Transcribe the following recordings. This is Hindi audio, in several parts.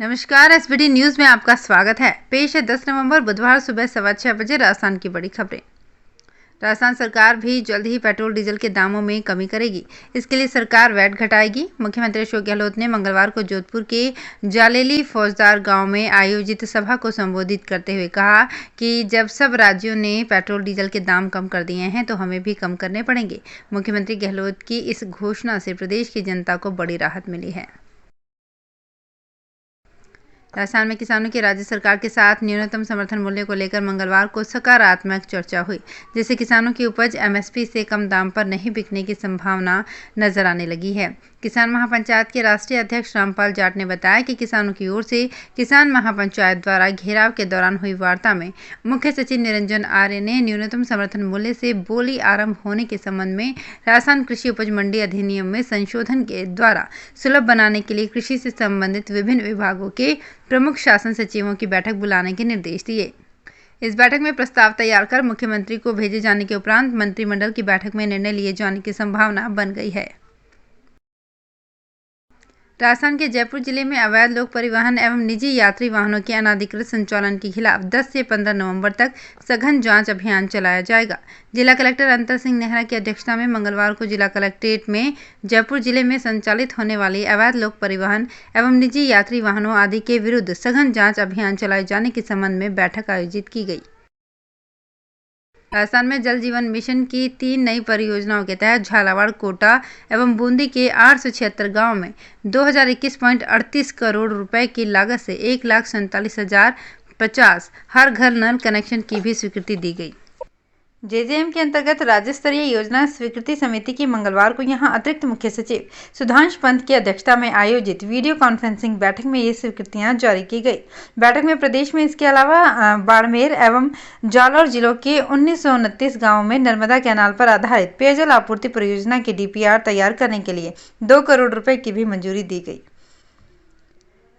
नमस्कार, एसबीटी न्यूज में आपका स्वागत है। पेश है 10 नवंबर बुधवार सुबह 6:15 बजे राजस्थान की बड़ी खबरें। राजस्थान सरकार भी जल्द ही पेट्रोल डीजल के दामों में कमी करेगी। इसके लिए सरकार वैट घटाएगी। मुख्यमंत्री अशोक गहलोत ने मंगलवार को जोधपुर के जालेली फौजदार गांव में आयोजित सभा को संबोधित करते हुए कहा कि जब सब राज्यों ने पेट्रोल डीजल के दाम कम कर दिए हैं तो हमें भी कम करने पड़ेंगे। मुख्यमंत्री गहलोत की इस घोषणा से प्रदेश की जनता को बड़ी राहत मिली है। राजस्थान में किसानों की राज्य सरकार के साथ न्यूनतम समर्थन मूल्य को लेकर मंगलवार को सकारात्मक चर्चा हुई, जिससे किसानों की उपज एमएसपी से कम दाम पर नहीं बिकने की संभावना नजर आने लगी है। किसान महापंचायत के राष्ट्रीय अध्यक्ष रामपाल जाट ने बताया कि किसानों की ओर से किसान महापंचायत द्वारा घेराव के दौरान हुई वार्ता में मुख्य सचिव निरंजन आर्य ने न्यूनतम समर्थन मूल्य से बोली आरंभ होने के संबंध में राजस्थान कृषि उपज मंडी अधिनियम में संशोधन के द्वारा सुलभ बनाने के लिए कृषि से संबंधित विभिन्न विभागों के प्रमुख शासन सचिवों की बैठक बुलाने के निर्देश दिए। इस बैठक में प्रस्ताव तैयार कर मुख्यमंत्री को भेजे जाने के उपरांत मंत्रिमंडल की बैठक में निर्णय लिए जाने की संभावना बन गई है। राजस्थान के जयपुर जिले में अवैध लोक परिवहन एवं निजी यात्री वाहनों के अनाधिकृत संचालन के खिलाफ 10 से 15 नवंबर तक सघन जांच अभियान चलाया जाएगा। जिला कलेक्टर अंतर सिंह नेहरा की अध्यक्षता में मंगलवार को जिला कलेक्ट्रेट में जयपुर जिले में संचालित होने वाली अवैध लोक परिवहन एवं निजी यात्री वाहनों आदि के विरुद्ध सघन जाँच अभियान चलाए जाने के संबंध में बैठक आयोजित की गई। राजस्थान में जल जीवन मिशन की 3 नई परियोजनाओं के तहत झालावाड़, कोटा एवं बूंदी के 876 गाँव में 2021.38 करोड़ रुपए की लागत से 1,47,050 हर घर नल कनेक्शन की भी स्वीकृति दी गई। जेजेएम के अंतर्गत राज्य स्तरीय योजना स्वीकृति समिति की मंगलवार को यहां अतिरिक्त मुख्य सचिव सुधांश पंत की अध्यक्षता में आयोजित वीडियो कॉन्फ्रेंसिंग बैठक में ये स्वीकृतियां जारी की गई। बैठक में प्रदेश में इसके अलावा बाड़मेर एवं जालौर जिलों के 1929 गाँवों में नर्मदा कैनाल पर आधारित पेयजल आपूर्ति परियोजना की डीपीआर तैयार करने के लिए 2 करोड़ रुपए की भी मंजूरी दी गई।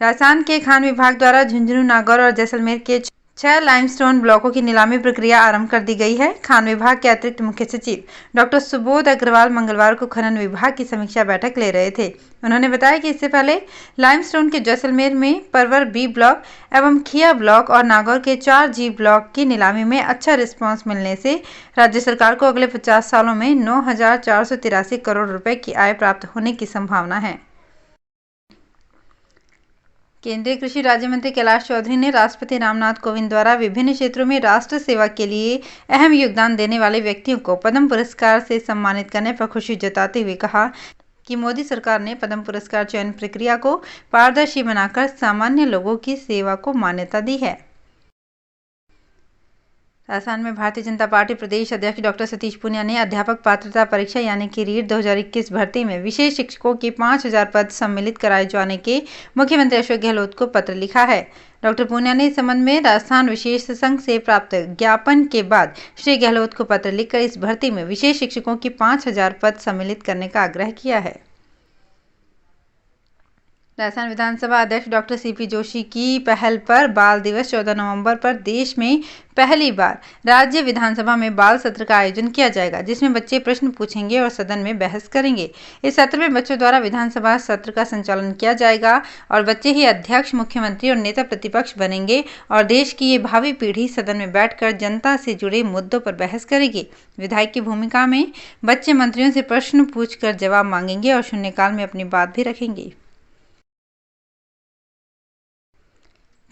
राजस्थान के खान विभाग द्वारा झुंझुनू, नागौर और जैसलमेर के 6 लाइमस्टोन ब्लॉकों की नीलामी प्रक्रिया आरंभ कर दी गई है। खान विभाग के अतिरिक्त मुख्य सचिव डॉक्टर सुबोध अग्रवाल मंगलवार को खनन विभाग की समीक्षा बैठक ले रहे थे। उन्होंने बताया कि इससे पहले लाइमस्टोन के जैसलमेर में परवर बी ब्लॉक एवं खिया ब्लॉक और नागौर के 4G ब्लॉक की नीलामी में अच्छा रिस्पांस मिलने से राज्य सरकार को अगले 50 सालों में 9,483 करोड़ रुपए की आय प्राप्त होने की संभावना है। केंद्रीय कृषि राज्य मंत्री कैलाश चौधरी ने राष्ट्रपति रामनाथ कोविंद द्वारा विभिन्न क्षेत्रों में राष्ट्र सेवा के लिए अहम योगदान देने वाले व्यक्तियों को पद्म पुरस्कार से सम्मानित करने पर खुशी जताते हुए कहा कि मोदी सरकार ने पद्म पुरस्कार चयन प्रक्रिया को पारदर्शी बनाकर सामान्य लोगों की सेवा को मान्यता दी है। राजस्थान में भारतीय जनता पार्टी प्रदेश अध्यक्ष डॉक्टर सतीश पूनिया ने अध्यापक पात्रता परीक्षा यानी कि रीट 2021 भर्ती में विशेष शिक्षकों की 5,000 पद सम्मिलित कराए जाने के मुख्यमंत्री अशोक गहलोत को पत्र लिखा है। डॉक्टर पूनिया ने इस संबंध में राजस्थान विशेष संघ से प्राप्त ज्ञापन के बाद श्री गहलोत को पत्र लिखकर इस भर्ती में विशेष शिक्षकों की 5,000 पद सम्मिलित करने का आग्रह किया है। राजस्थान विधानसभा अध्यक्ष डॉक्टर सीपी जोशी की पहल पर बाल दिवस 14 नवंबर पर देश में पहली बार राज्य विधानसभा में बाल सत्र का आयोजन किया जाएगा, जिसमें बच्चे प्रश्न पूछेंगे और सदन में बहस करेंगे। इस सत्र में बच्चों द्वारा विधानसभा सत्र का संचालन किया जाएगा और बच्चे ही अध्यक्ष, मुख्यमंत्री और नेता प्रतिपक्ष बनेंगे और देश की ये भावी पीढ़ी सदन में बैठकर जनता से जुड़े मुद्दों पर बहस करेगी। विधायक की भूमिका में बच्चे मंत्रियों से प्रश्न पूछकर जवाब मांगेंगे और शून्यकाल में अपनी बात भी रखेंगे।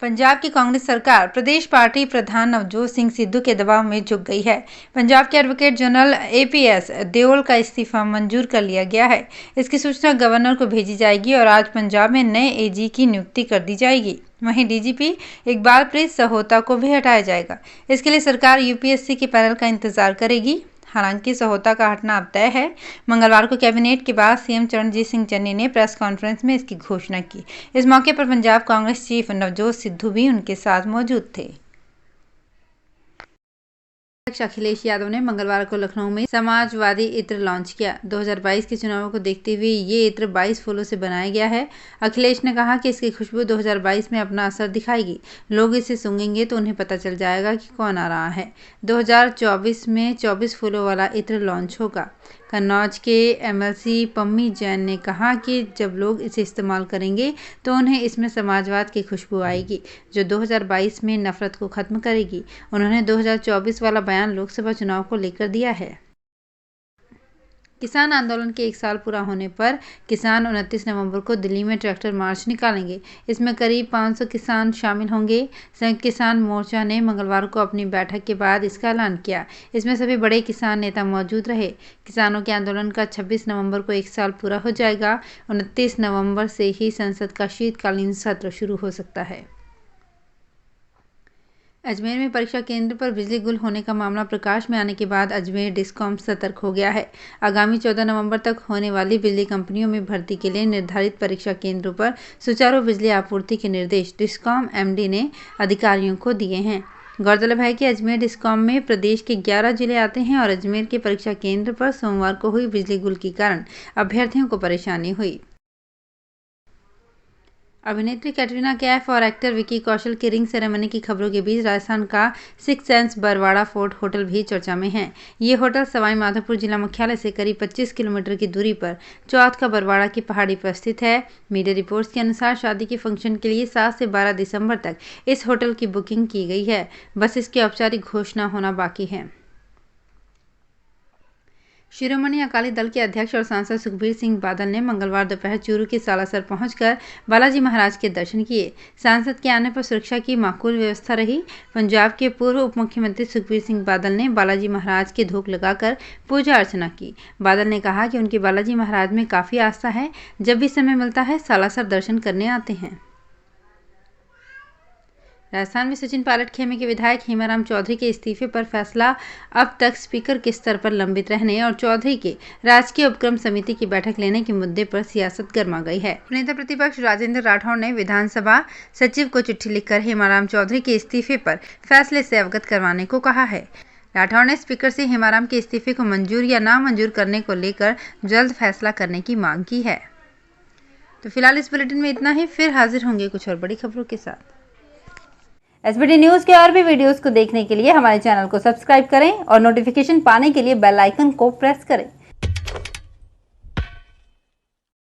पंजाब की कांग्रेस सरकार प्रदेश पार्टी प्रधान नवजोत सिंह सिद्धू के दबाव में झुक गई है। पंजाब के एडवोकेट जनरल APS देओल का इस्तीफा मंजूर कर लिया गया है। इसकी सूचना गवर्नर को भेजी जाएगी और आज पंजाब में नए AG की नियुक्ति कर दी जाएगी। वहीं DGP इकबालप्रीत सहोता को भी हटाया जाएगा। इसके लिए सरकार UPSC के पैनल का इंतजार करेगी। हालांकि सहोता का हटना अब तय है। मंगलवार को कैबिनेट के बाद CM चरणजीत सिंह चन्नी ने प्रेस कॉन्फ्रेंस में इसकी घोषणा की। इस मौके पर पंजाब कांग्रेस चीफ नवजोत सिद्धू भी उनके साथ मौजूद थे। अध्यक्ष अखिलेश यादव ने मंगलवार को लखनऊ में समाजवादी इत्र लॉन्च किया। 2022 के चुनावों को देखते हुए ये इत्र 22 फूलों से बनाया गया है। अखिलेश ने कहा कि इसकी खुशबू 2022 में अपना असर दिखाएगी। लोग इसे सूंघेंगे तो उन्हें पता चल जाएगा कि कौन आ रहा है। 2024 में 24 फूलों वाला इत्र लॉन्च होगा। कन्नौज के एमएलसी पम्मी जैन ने कहा कि जब लोग इसे इस्तेमाल करेंगे तो उन्हें इसमें समाजवाद की खुशबू आएगी, जो 2022 में नफरत को खत्म करेगी। उन्होंने 2024 वाला बयान लोकसभा चुनाव को लेकर दिया है। किसान आंदोलन के 1 साल पूरा होने पर किसान 29 नवंबर को दिल्ली में ट्रैक्टर मार्च निकालेंगे। इसमें करीब 500 किसान शामिल होंगे। संयुक्त किसान मोर्चा ने मंगलवार को अपनी बैठक के बाद इसका ऐलान किया। इसमें सभी बड़े किसान नेता मौजूद रहे। किसानों के आंदोलन का 26 नवंबर को 1 साल पूरा हो जाएगा। 29 नवंबर से ही संसद का शीतकालीन सत्र शुरू हो सकता है। अजमेर में परीक्षा केंद्र पर बिजली गुल होने का मामला प्रकाश में आने के बाद अजमेर डिस्कॉम सतर्क हो गया है। आगामी 14 नवंबर तक होने वाली बिजली कंपनियों में भर्ती के लिए निर्धारित परीक्षा केंद्रों पर सुचारू बिजली आपूर्ति के निर्देश डिस्कॉम एमडी ने अधिकारियों को दिए हैं। गौरतलब है कि अजमेर डिस्कॉम में प्रदेश के 11 जिले आते हैं और अजमेर के परीक्षा केंद्र पर सोमवार को हुई बिजली गुल के कारण अभ्यर्थियों को परेशानी हुई। अभिनेत्री कैटरीना कैफ और एक्टर विकी कौशल की रिंग सेरेमनी की खबरों के बीच राजस्थान का 6 सेंस बरवाड़ा फोर्ट होटल भी चर्चा में है। ये होटल सवाई माधोपुर जिला मुख्यालय से करीब 25 किलोमीटर की दूरी पर चौथ का बरवाड़ा की पहाड़ी पर स्थित है। मीडिया रिपोर्ट्स के अनुसार शादी के फंक्शन के लिए 7 से 12 दिसंबर तक इस होटल की बुकिंग की गई है। बस इसकी औपचारिक घोषणा होना बाकी है। शिरोमणि अकाली दल के अध्यक्ष और सांसद सुखबीर सिंह बादल ने मंगलवार दोपहर चूरू के सालासर पहुंचकर बालाजी महाराज के दर्शन किए। सांसद के आने पर सुरक्षा की माकूल व्यवस्था रही। पंजाब के पूर्व उप मुख्यमंत्री सुखबीर सिंह बादल ने बालाजी महाराज के धूप लगाकर पूजा अर्चना की। बादल ने कहा कि उनकी बालाजी महाराज में काफ़ी आस्था है। जब भी समय मिलता है सालासर दर्शन करने आते हैं। राजस्थान में सचिन पायलट खेमे के विधायक हेमाराम चौधरी के इस्तीफे पर फैसला अब तक स्पीकर के स्तर पर लंबित रहने और चौधरी के राजकीय उपक्रम समिति की बैठक लेने के मुद्दे पर सियासत गर्मा गई है। नेता प्रतिपक्ष राजेंद्र राठौड़ ने विधानसभा सचिव को चिट्ठी लिखकर हेमाराम चौधरी के इस्तीफे पर फैसले से अवगत करवाने को कहा है। राठौड़ ने स्पीकर से हेमाराम के इस्तीफे को मंजूर या नामंजूर करने को लेकर जल्द फैसला करने की मांग की है। तो फिलहाल इस बुलेटिन में इतना ही। फिर हाजिर होंगे कुछ और बड़ी खबरों के साथ। एसबीटी न्यूज़ के और भी वीडियोस को देखने के लिए हमारे चैनल को सब्सक्राइब करें और नोटिफिकेशन पाने के लिए बेल आइकन को प्रेस करें।